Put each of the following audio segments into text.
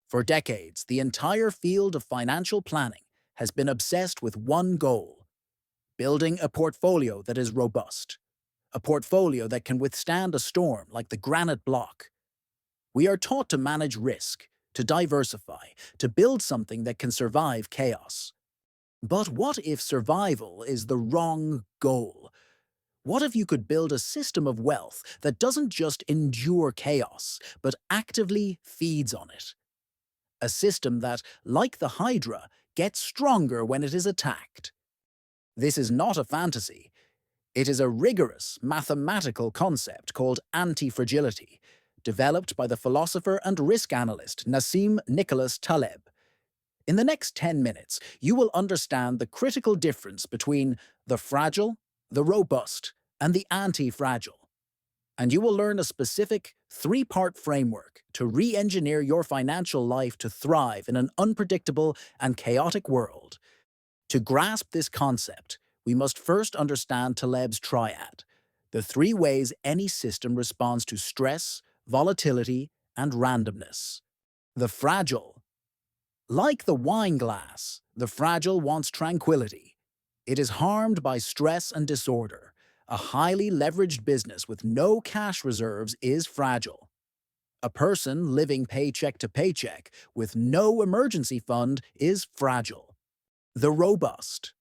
For decades, the entire field of financial planning has been obsessed with one goal: building a portfolio that is robust, a portfolio that can withstand a storm like the granite block. We are taught to manage risk, to diversify, to build something that can survive chaos. But what if survival is the wrong goal? What if you could build a system of wealth that doesn't just endure chaos, but actively feeds on it? A system that, like the Hydra, gets stronger when it is attacked. This is not a fantasy. It is a rigorous mathematical concept called antifragility, developed by the philosopher and risk analyst Nassim Nicholas Taleb. In the next 10 minutes, you will understand the critical difference between the fragile, the robust, and the anti-fragile. And you will learn a specific three-part framework to re-engineer your financial life to thrive in an unpredictable and chaotic world. To grasp this concept, we must first understand Taleb's Triad, the three ways any system responds to stress, volatility, and randomness. The fragile. Like the wine glass, the fragile wants tranquility. It is harmed by stress and disorder. A highly leveraged business with no cash reserves is fragile. A person living paycheck to paycheck with no emergency fund is fragile. The robust.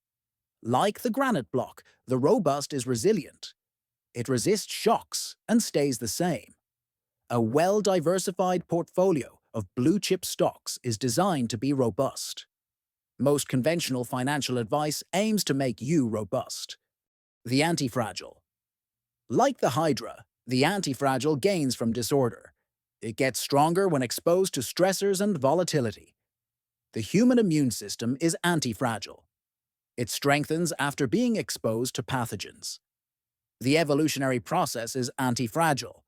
Like the granite block, the robust is resilient. It resists shocks and stays the same. A well-diversified portfolio of blue-chip stocks is designed to be robust. Most conventional financial advice aims to make you robust. The antifragile. Like the Hydra, the antifragile gains from disorder. It gets stronger when exposed to stressors and volatility. The human immune system is antifragile. It strengthens after being exposed to pathogens. The evolutionary process is antifragile.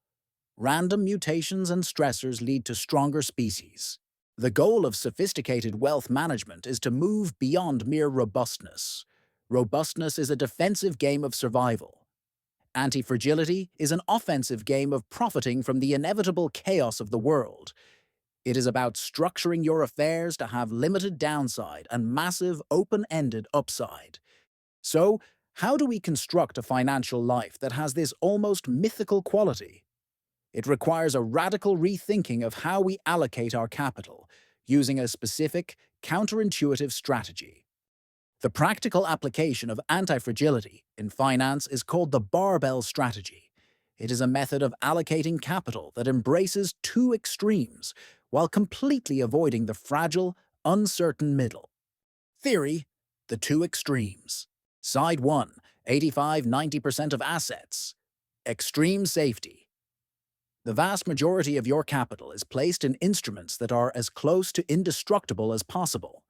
Random mutations and stressors lead to stronger species. The goal of sophisticated wealth management is to move beyond mere robustness. Robustness is a defensive game of survival. Antifragility is an offensive game of profiting from the inevitable chaos of the world. It is about structuring your affairs to have limited downside and massive open-ended upside. So, how do we construct a financial life that has this almost mythical quality? It requires a radical rethinking of how we allocate our capital, using a specific, counterintuitive strategy. The practical application of antifragility in finance is called the Barbell Strategy. It is a method of allocating capital that embraces two extremes while completely avoiding the fragile, uncertain middle. Theory: the two extremes. Side 1, 85–90% of assets. Extreme safety. The vast majority of your capital is placed in instruments that are as close to indestructible as possible.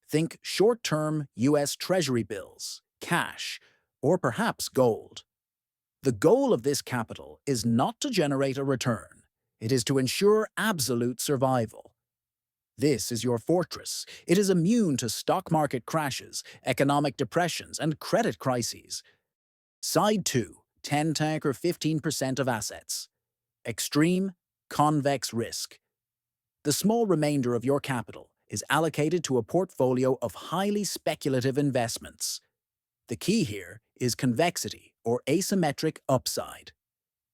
Think short-term U.S. Treasury bills, cash, or perhaps gold. The goal of this capital is not to generate a return. It is to ensure absolute survival. This is your fortress. It is immune to stock market crashes, economic depressions, and credit crises. Side 2, 10 or 15% of assets. Extreme, convex risk. The small remainder of your capital is allocated to a portfolio of highly speculative investments. The key here is convexity, or asymmetric upside.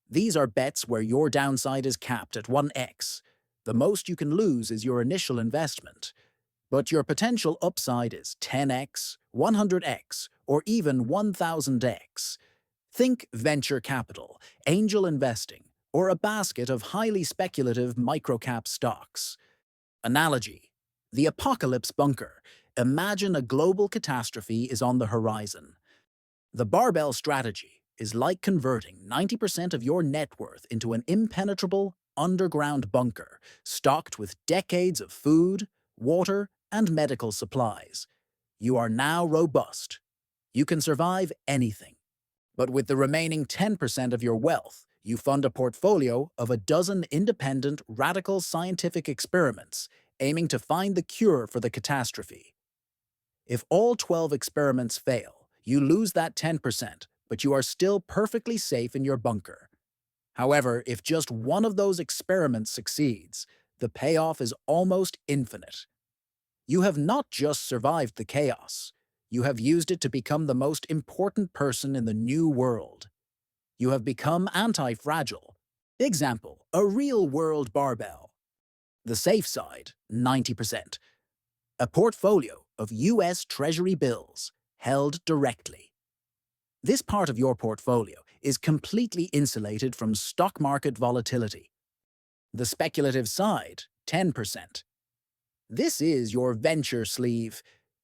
These are bets where your downside is capped at 1x. The most you can lose is your initial investment. But your potential upside is 10x, 100x, or even 1000x. Think venture capital, angel investing, or a basket of highly speculative microcap stocks. Analogy: the apocalypse bunker. Imagine a global catastrophe is on the horizon. The barbell strategy is like converting 90% of your net worth into an impenetrable, underground bunker, stocked with decades of food, water, and medical supplies. You are now robust. You can survive anything. But with the remaining 10% of your wealth, you fund a portfolio of a dozen independent, radical scientific experiments aiming to find the cure for the catastrophe. If all 12 experiments fail, you lose that 10%, but you are still perfectly safe in your bunker. However, if just one of those experiments succeeds, the payoff is almost infinite. You have not just survived the chaos, you have used it to become the most important person in the new world. You have become anti-fragile. Example, a real-world barbell. The safe side, 90%. A portfolio of US Treasury bills held directly. This part of your portfolio is completely insulated from stock market volatility. The speculative side, 10%. This is your venture sleeve.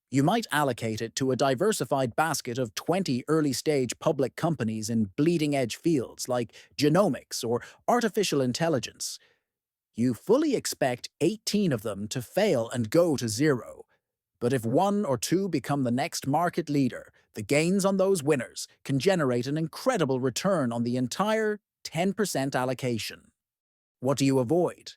You might allocate it to a diversified basket of 20 early-stage public companies in bleeding-edge fields like genomics or artificial intelligence. You fully expect 18 of them to fail and go to zero. But if one or two become the next market leader, the gains on those winners can generate an incredible return on the entire 10% allocation. What do you avoid?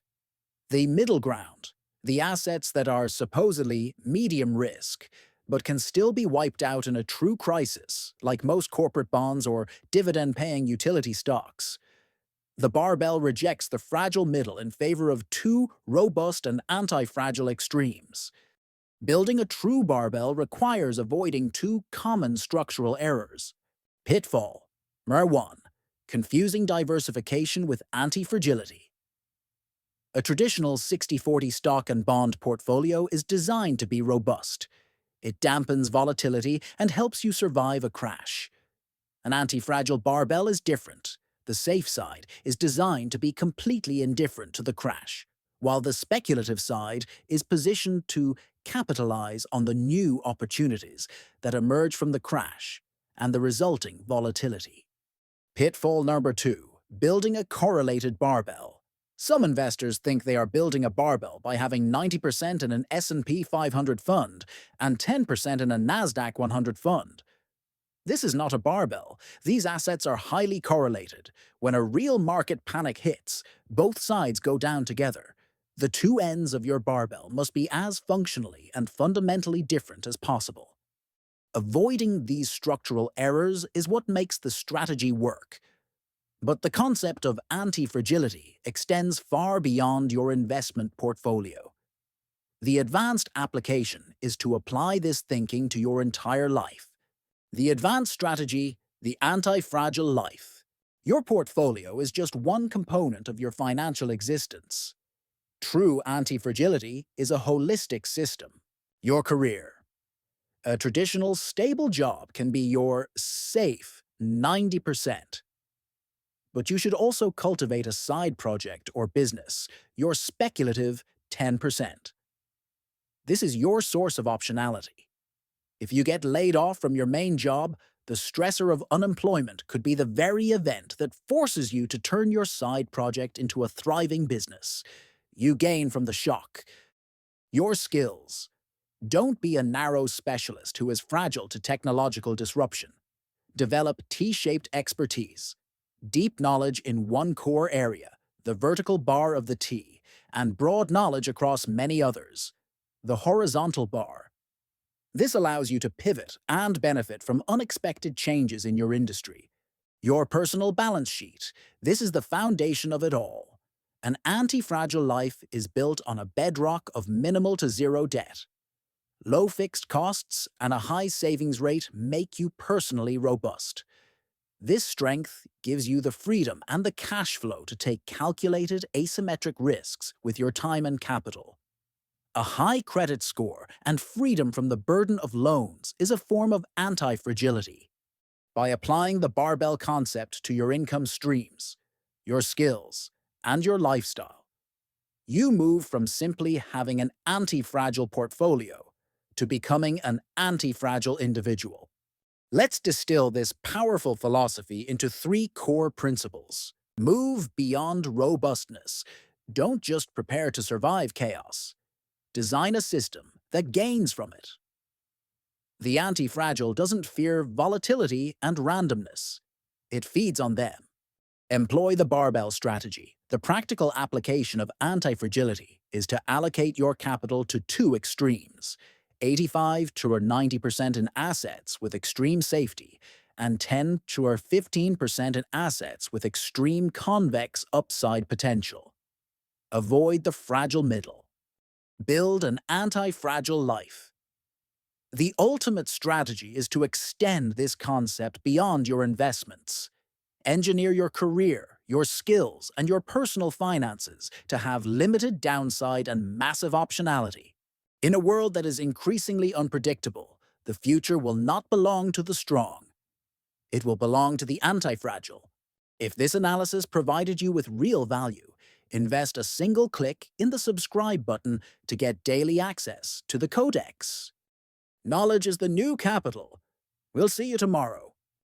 The middle ground, the assets that are supposedly medium risk, but can still be wiped out in a true crisis, like most corporate bonds or dividend-paying utility stocks. The barbell rejects the fragile middle in favor of two robust and anti-fragile extremes. Building a true barbell requires avoiding two common structural errors. Pitfall. Number 1. Confusing diversification with antifragility. A traditional 60-40 stock and bond portfolio is designed to be robust. It dampens volatility and helps you survive a crash. An anti-fragile barbell is different. The safe side is designed to be completely indifferent to the crash, while the speculative side is positioned to capitalize on the new opportunities that emerge from the crash and the resulting volatility. Pitfall number 2. Building a correlated barbell. Some investors think they are building a barbell by having 90% in an S&P 500 fund and 10% in a Nasdaq 100 fund. This is not a barbell. These assets are highly correlated. When a real market panic hits, both sides go down together. The two ends of your barbell must be as functionally and fundamentally different as possible. Avoiding these structural errors is what makes the strategy work. But the concept of anti-fragility extends far beyond your investment portfolio. The advanced application is to apply this thinking to your entire life. The advanced strategy, the anti-fragile life. Your portfolio is just one component of your financial existence. True anti-fragility is a holistic system. Your career. A traditional, stable job can be your safe 90%. But you should also cultivate a side project or business, your speculative 10%. This is your source of optionality. If you get laid off from your main job, the stressor of unemployment could be the very event that forces you to turn your side project into a thriving business. You gain from the shock. Your skills. Don't be a narrow specialist who is fragile to technological disruption. Develop T-shaped expertise. Deep knowledge in one core area, the vertical bar of the T, and broad knowledge across many others, the horizontal bar. This allows you to pivot and benefit from unexpected changes in your industry. Your personal balance sheet. This is the foundation of it all. An anti-fragile life is built on a bedrock of minimal to zero debt. Low fixed costs and a high savings rate make you personally robust. This strength gives you the freedom and the cash flow to take calculated, asymmetric risks with your time and capital. A high credit score and freedom from the burden of loans is a form of anti-fragility. By applying the barbell concept to your income streams, your skills, and your lifestyle, you move from simply having an anti-fragile portfolio to becoming an anti-fragile individual. Let's distill this powerful philosophy into 3 core principles. Move beyond robustness. Don't just prepare to survive chaos. Design a system that gains from it. The anti-fragile doesn't fear volatility and randomness. It feeds on them. Employ the barbell strategy. The practical application of anti-fragility is to allocate your capital to 2 extremes. 85 to 90% in assets with extreme safety, and 10 to 15% in assets with extreme convex upside potential. Avoid the fragile middle. Build an anti-fragile life. The ultimate strategy is to extend this concept beyond your investments. Engineer your career, your skills, and your personal finances to have limited downside and massive optionality. In a world that is increasingly unpredictable, the future will not belong to the strong. It will belong to the anti-fragile. If this analysis provided you with real value, invest a single click in the subscribe button to get daily access to the Codex. Knowledge is the new capital. We'll see you tomorrow.